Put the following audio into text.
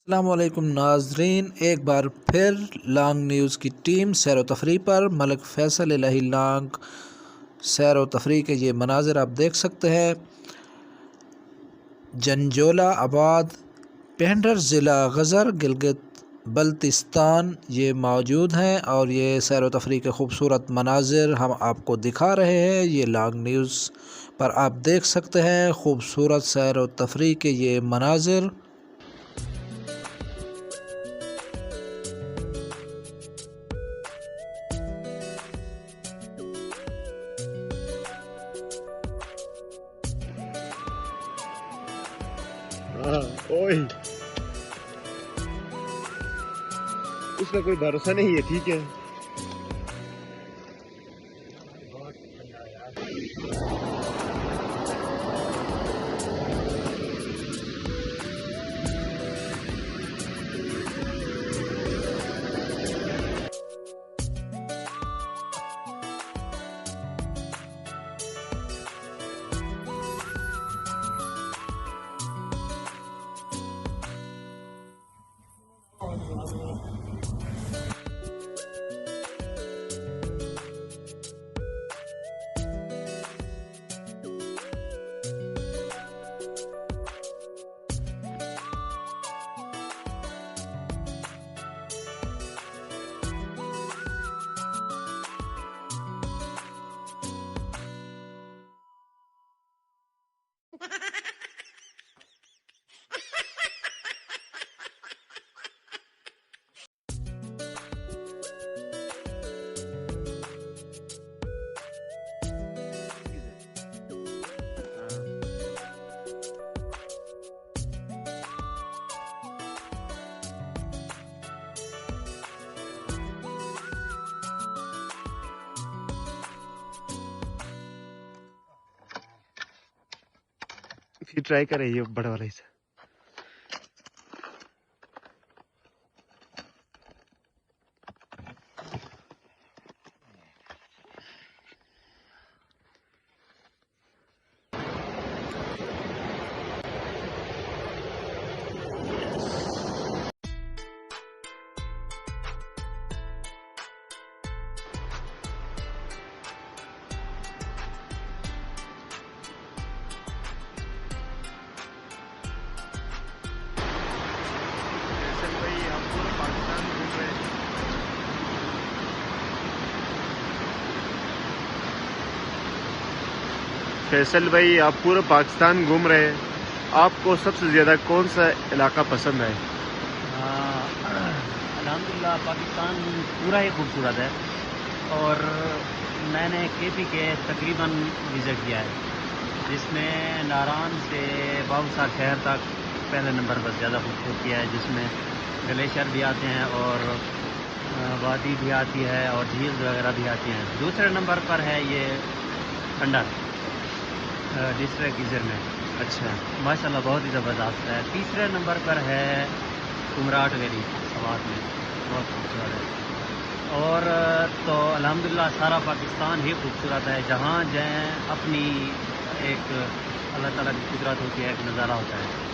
अस्सलामुअलैकुम नाजरीन, एक बार फिर लांग न्यूज़ की टीम सैर व तफरी पर। मलिक फ़ैसल इलाही लांग सैर व तफरी के ये मनाज़र आप देख सकते हैं। janjolah आबाद पेंडर ज़िला गज़र गिलगित-बल्तिस्तान ये मौजूद हैं और ये सैर व तफरी के खूबसूरत मनाज़र हम आपको दिखा रहे हैं। ये लांग न्यूज़ पर आप देख सकते हैं खूबसूरत सैर व तफरी के ये मनाज़र। ओए उसका कोई भरोसा नहीं है, ठीक है। फिर ट्राई करें ये बड़ा वाला हिस्सा। फैसल भाई, आप पूरा पाकिस्तान घूम रहे हैं, आपको सबसे ज़्यादा कौन सा इलाका पसंद है? अल्हम्दुलिल्लाह पाकिस्तान पूरा ही खूबसूरत है और मैंने केपी के तकरीबन विज़िट किया है, जिसमें नारायण से बाबूसार शहर तक पहले नंबर पर ज़्यादा खूबसूरत किया है, जिसमें ग्लेशियर भी आते हैं और वादी भी आती है और झील वगैरह भी आती हैं। दूसरे नंबर पर है ये खंडर डिस्ट्रिक्ट गिजर में। अच्छा, माशाल्लाह बहुत ही ज़बरदस्त है। तीसरे नंबर पर है कुमराट वैली सवात में, बहुत खूबसूरत है। और तो अल्हम्दुलिल्लाह सारा पाकिस्तान ही खूबसूरत है, जहाँ जाएँ अपनी एक अल्लाह ताला की कुदरत होती है, एक नज़ारा होता है।